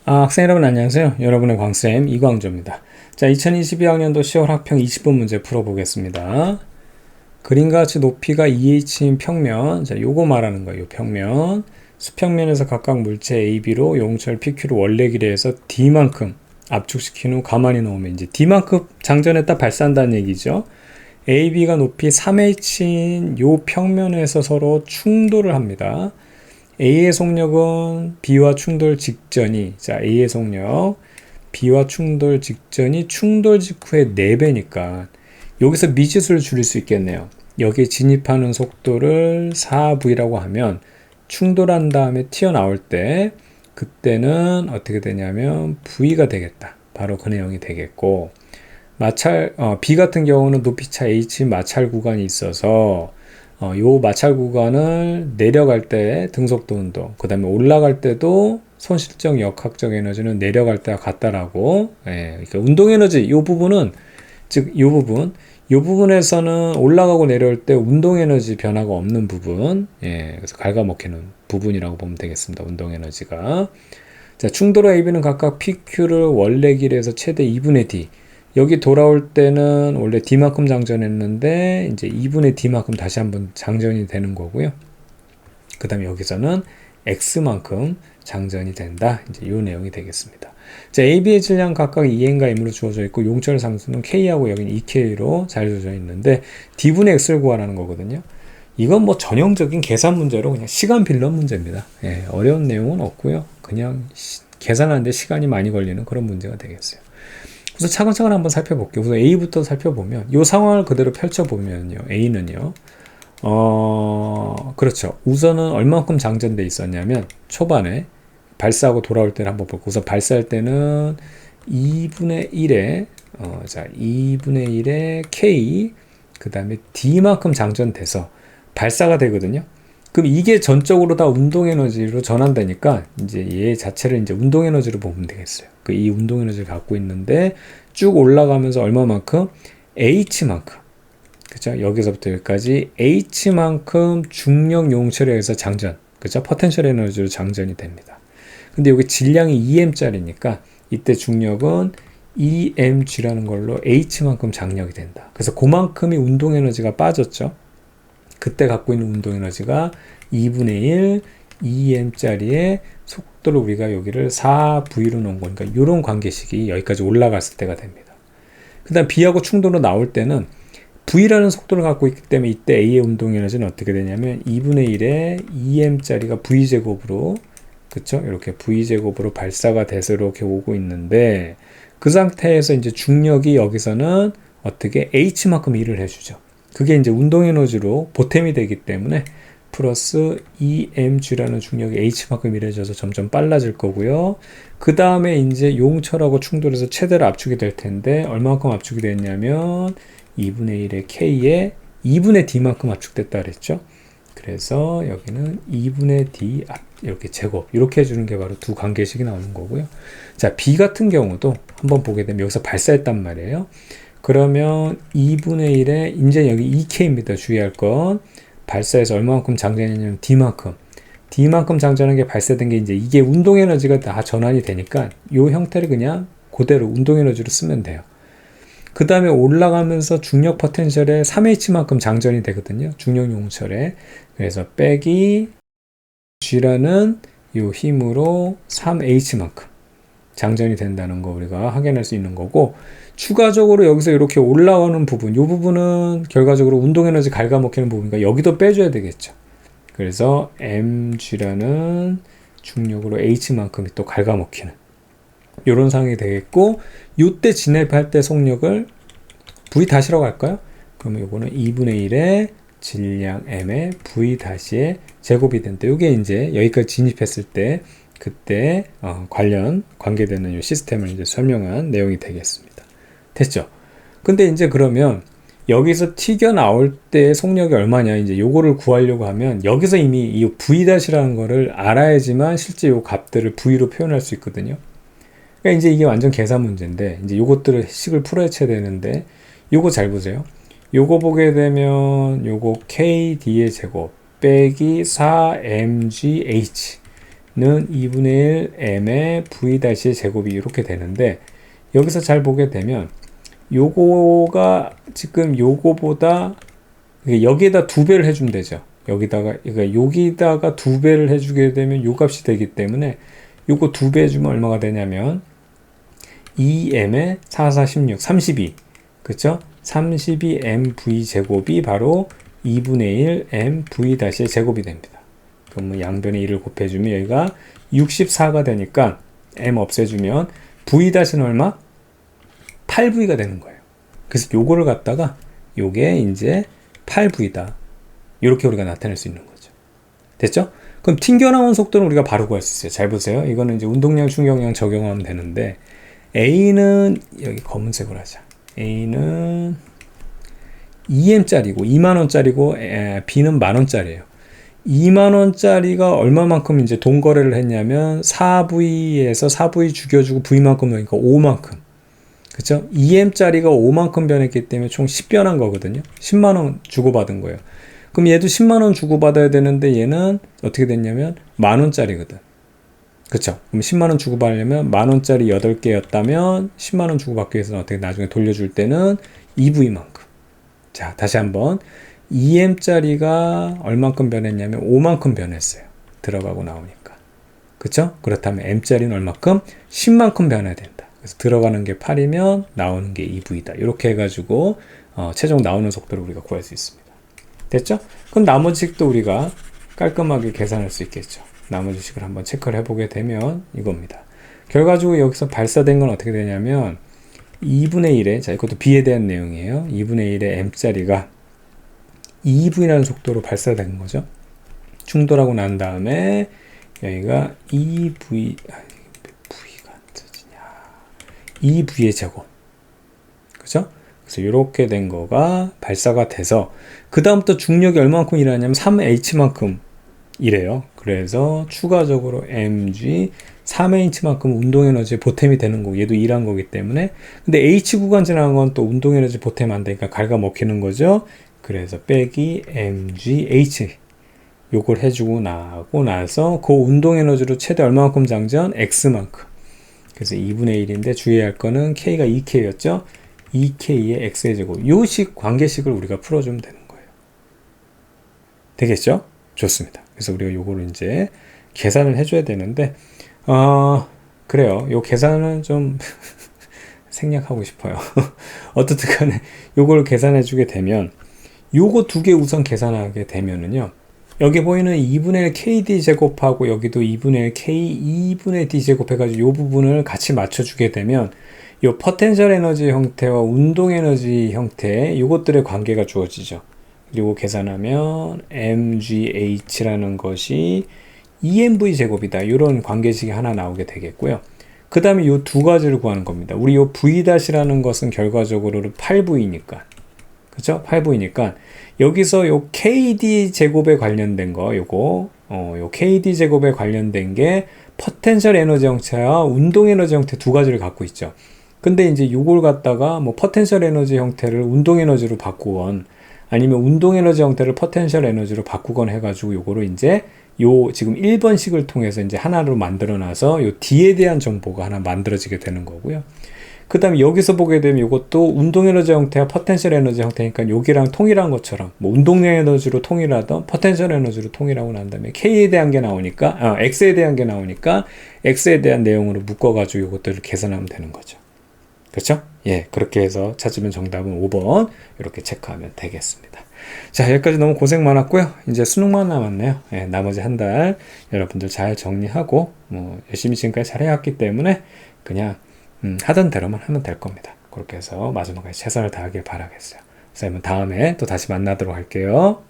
학생 여러분 안녕하세요. 여러분의 광쌤 이광조입니다. 자, 2022학년도 10월 학평 20분 문제 풀어보겠습니다. 그림과 같이 높이가 2h인 평면, 자, 요거 말하는 거예요. 요 평면. 수평면에서 각각 물체 AB로 용철 PQ를 원래 길이에서 D만큼 압축시킨 후 가만히 놓으면 이제 D만큼 장전했다 발산한다는 얘기죠. AB가 높이 3h인 요 평면에서 서로 충돌을 합니다. A의 속력은 B와 충돌 직전이, 자, A의 속력, B와 충돌 직전이 충돌 직후의 4배니까 여기서 미지수를 줄일 수 있겠네요. 여기에 진입하는 속도를 4V라고 하면 충돌한 다음에 튀어나올 때 그때는 어떻게 되냐면 V가 되겠다. 바로 그 내용이 되겠고, B 같은 경우는 높이차 H 마찰 구간이 있어서 요 마찰 구간을 내려갈 때 등속도 운동, 그 다음에 올라갈 때도 손실적 역학적 에너지는 내려갈 때와 같다라고. 그러니까 운동 에너지 요 부분은, 즉 요 부분에서는 올라가고 내려올 때 운동 에너지 변화가 없는 부분, 그래서 갉아먹히는 부분이라고 보면 되겠습니다. 운동 에너지가. 자, 충돌과 AB는 각각 PQ를 원래 길에서 최대 2분의 D, 여기 돌아올 때는 원래 D만큼 장전했는데 이제 2분의 D만큼 다시 한번 장전이 되는 거고요. 그 다음에 여기서는 X만큼 장전이 된다. 이제 이 내용이 되겠습니다. 자, AB의 질량 각각 2N과 M으로 주어져 있고 용철 상수는 K하고 여기는 2K로 잘 주어져 있는데 D분의 X를 구하라는 거거든요. 이건 뭐 전형적인 계산 문제로 그냥 시간 빌런 문제입니다. 어려운 내용은 없고요. 그냥 계산하는데 시간이 많이 걸리는 그런 문제가 되겠어요. 우선 차근차근 한번 살펴볼게요. 우선 A부터 살펴보면 이 상황을 그대로 펼쳐보면요. A는요. 그렇죠. 우선은 얼마만큼 장전돼 있었냐면 초반에 발사하고 돌아올 때를 한번 볼게요. 우선 발사할 때는 2분의 1에 2분의 1에 K, 그 다음에 D만큼 장전돼서 발사가 되거든요. 그럼 이게 전적으로 다 운동 에너지로 전환되니까 이제 얘 자체를 이제 운동 에너지로 보면 되겠어요. 이 운동 에너지를 갖고 있는데 쭉 올라가면서 얼마만큼? H만큼. 그죠? 여기서부터 여기까지 H만큼 중력 용철에 의해서 장전. 그죠? 포텐셜 에너지로 장전이 됩니다. 근데 여기 질량이 2m짜리니까 이때 중력은 2mg라는 걸로 H만큼 장력이 된다. 그래서 그만큼이 운동 에너지가 빠졌죠. 그때 갖고 있는 운동 에너지가 2분의 1 2m짜리의 속도를 우리가 여기를 4V로 놓은 거니까 이런 관계식이 여기까지 올라갔을 때가 됩니다. 그 다음 B하고 충돌로 나올 때는 V라는 속도를 갖고 있기 때문에 이때 A의 운동 에너지는 어떻게 되냐면 2분의 1에 2m짜리가 V제곱으로, 그쵸? 이렇게 V제곱으로 발사가 돼서 이렇게 오고 있는데 그 상태에서 이제 중력이 여기서는 어떻게 H만큼 일을 해주죠. 그게 이제 운동 에너지로 보탬이 되기 때문에 플러스 2mg라는 중력이 H만큼 일해져서 점점 빨라질 거고요. 그 다음에 이제 용철하고 충돌해서 최대로 압축이 될 텐데 얼마만큼 압축이 됐냐면 2분의 1의 K에 2분의 D만큼 압축됐다 그랬죠. 그래서 여기는 2분의 D 이렇게 제곱, 이렇게 해주는 게 바로 두 관계식이 나오는 거고요. 자, B 같은 경우도 한번 보게 되면 여기서 발사했단 말이에요. 그러면 2분의 1에 이제 여기 2K입니다. 주의할 건 발사해서 얼마만큼 장전했냐면 D만큼 장전한 게 발사된 게 이제 이게 운동 에너지가 다 전환이 되니까 이 형태를 그냥 그대로 운동 에너지로 쓰면 돼요. 그 다음에 올라가면서 중력 포텐셜에 3H만큼 장전이 되거든요. 중력 용철에. 그래서 빼기 G라는 이 힘으로 3H만큼 장전이 된다는 거 우리가 확인할 수 있는 거고, 추가적으로 여기서 이렇게 올라오는 부분, 이 부분은 결과적으로 운동 에너지 갉아먹히는 부분이니까 여기도 빼줘야 되겠죠. 그래서 mg라는 중력으로 h만큼이 또 갉아먹히는 이런 상황이 되겠고, 이때 진입할 때 속력을 v 다시라고 할까요? 그러면 이거는 2분의 1의 질량 m의 v 다시의 제곱이 된다. 이게 이제 여기까지 진입했을 때 그때 관계되는 이 시스템을 이제 설명한 내용이 되겠습니다. 됐죠? 근데 이제 그러면 여기서 튀겨 나올 때 속력이 얼마냐, 이제 요거를 구하려고 하면 여기서 이미 이 V-라는 거를 알아야지만 실제 요 값들을 V로 표현할 수 있거든요. 그러니까 이제 이게 완전 계산 문제인데 이제 요것들을 식을 풀어쳐야 되는데, 요거 잘 보세요. 요거 보게 되면 요거 KD의 제곱 빼기 4mgh, 2분의 1 m의 v 다시의 제곱이 이렇게 되는데, 여기서 잘 보게 되면 요거가 지금 요거보다 여기에다 2배를 해주면 되죠. 여기다가 여기다가 2배를 해주게 되면 요 값이 되기 때문에 요거 2배 해주면 얼마가 되냐면 2m의 4, 4, 16, 32. 그쵸? 32mv 제곱이 바로 2분의 1 mv 다시의 제곱이 됩니다. 그럼 뭐 양변에 1을 곱해주면 여기가 64가 되니까 m 없애주면 v 다시는 얼마? 8v가 되는 거예요. 그래서 요거를 갖다가 요게 이제 8v다. 이렇게 우리가 나타낼 수 있는 거죠. 됐죠? 그럼 튕겨나온 속도는 우리가 바로 구할 수 있어요. 잘 보세요. 이거는 이제 운동량, 충격량 적용하면 되는데, A는 여기 검은색으로 하자. A는 2M짜리고 2만원짜리고 B는 만원짜리예요. 2만원짜리가 얼마만큼 이제 돈거래를 했냐면 4V에서 4V 죽여주고 V만큼 넣으니까 5만큼. 그쵸? 2M짜리가 5만큼 변했기 때문에 총 10변한 거거든요. 10만원 주고받은 거예요. 그럼 얘도 10만원 주고받아야 되는데 얘는 어떻게 됐냐면 만원짜리거든. 그쵸? 그럼 10만원 주고받으려면 만원짜리 8개였다면 10만원 주고받기 위해서는 어떻게 나중에 돌려줄 때는 2V만큼. 자, 다시 한번 2M짜리가 얼만큼 변했냐면 5만큼 변했어요. 들어가고 나오니까. 그쵸? 그렇다면 M짜리는 얼만큼? 10만큼 변해야 된다. 그래서 들어가는 게 8이면 나오는 게 2V다. 이렇게 해가지고 최종 나오는 속도를 우리가 구할 수 있습니다. 됐죠? 그럼 나머지 식도 우리가 깔끔하게 계산할 수 있겠죠. 나머지 식을 한번 체크를 해보게 되면 이겁니다. 결과적으로 여기서 발사된 건 어떻게 되냐면 2분의 1에, 자, 이것도 B에 대한 내용이에요. 2분의 1의 M짜리가 2V라는 속도로 발사된 거죠. 충돌하고 난 다음에 여기가 2V, V가 안 터지냐. 2V의 제곱. 그죠? 그래서 이렇게 된 거가 발사가 돼서 그 다음부터 중력이 얼마만큼 일어나냐면 3H만큼 이래요. 그래서 추가적으로 mg 3h만큼 운동에너지 보탬이 되는 거고, 얘도 일한 거기 때문에. 근데 h 구간 지나간 건 또 운동에너지 보탬 안 되니까 갉아먹히는 거죠. 그래서 빼기 mg h 요걸 해주고 나고 나서 그 운동에너지로 최대 얼마만큼 장전? x만큼. 그래서 2분의 1인데 주의해야 할 거는 k가 2k였죠. 2k의 x의 제곱. 요 식 관계식을 우리가 풀어주면 되는 거예요. 되겠죠? 좋습니다. 그래서 우리가 요거를 이제 계산을 해줘야 되는데, 그래요. 요 계산은 좀 생략하고 싶어요. 어떻든 간에 요걸 계산해주게 되면, 요거 두 개 우선 계산하게 되면은요, 여기 보이는 2분의 1 KD 제곱하고 여기도 2분의 1 K 2분의 D 제곱 해가지고 요 부분을 같이 맞춰주게 되면, 요 포텐셜 에너지 형태와 운동 에너지 형태, 요것들의 관계가 주어지죠. 그리고 계산하면 mgh라는 것이 2mv 제곱이다. 이런 관계식이 하나 나오게 되겠고요. 그 다음에 이 두 가지를 구하는 겁니다. 우리 이 v-라는 것은 결과적으로 8v니까. 그쵸? 8v니까 여기서 요 kd 제곱에 관련된 거, 요 kd 제곱에 관련된 게 포텐셜 에너지 형태와 운동 에너지 형태 두 가지를 갖고 있죠. 근데 이제 요걸 갖다가 뭐 포텐셜 에너지 형태를 운동 에너지로 바꾸건, 아니면 운동 에너지 형태를 포텐셜 에너지로 바꾸건 해가지고 요거를 이제 요 지금 1번식을 통해서 이제 하나로 만들어 놔서 요 D에 대한 정보가 하나 만들어지게 되는 거고요. 그 다음에 여기서 보게 되면 이것도 운동 에너지 형태와 포텐셜 에너지 형태니까 여기랑 통일한 것처럼 뭐 운동량 에너지로 통일하던 포텐셜 에너지로 통일하고 난 다음에 K에 대한 게 나오니까, X에 대한 게 나오니까 X에 대한 내용으로 묶어가지고 이것들을 계산하면 되는 거죠. 그렇죠? 예, 그렇게 해서 찾으면 정답은 5번 이렇게 체크하면 되겠습니다. 자, 여기까지 너무 고생 많았고요. 이제 수능만 남았네요. 예, 나머지 한 달 여러분들 잘 정리하고 뭐 열심히 지금까지 잘 해왔기 때문에 그냥 하던 대로만 하면 될 겁니다. 그렇게 해서 마지막까지 최선을 다하길 바라겠어요. 선생님은 다음에 또 다시 만나도록 할게요.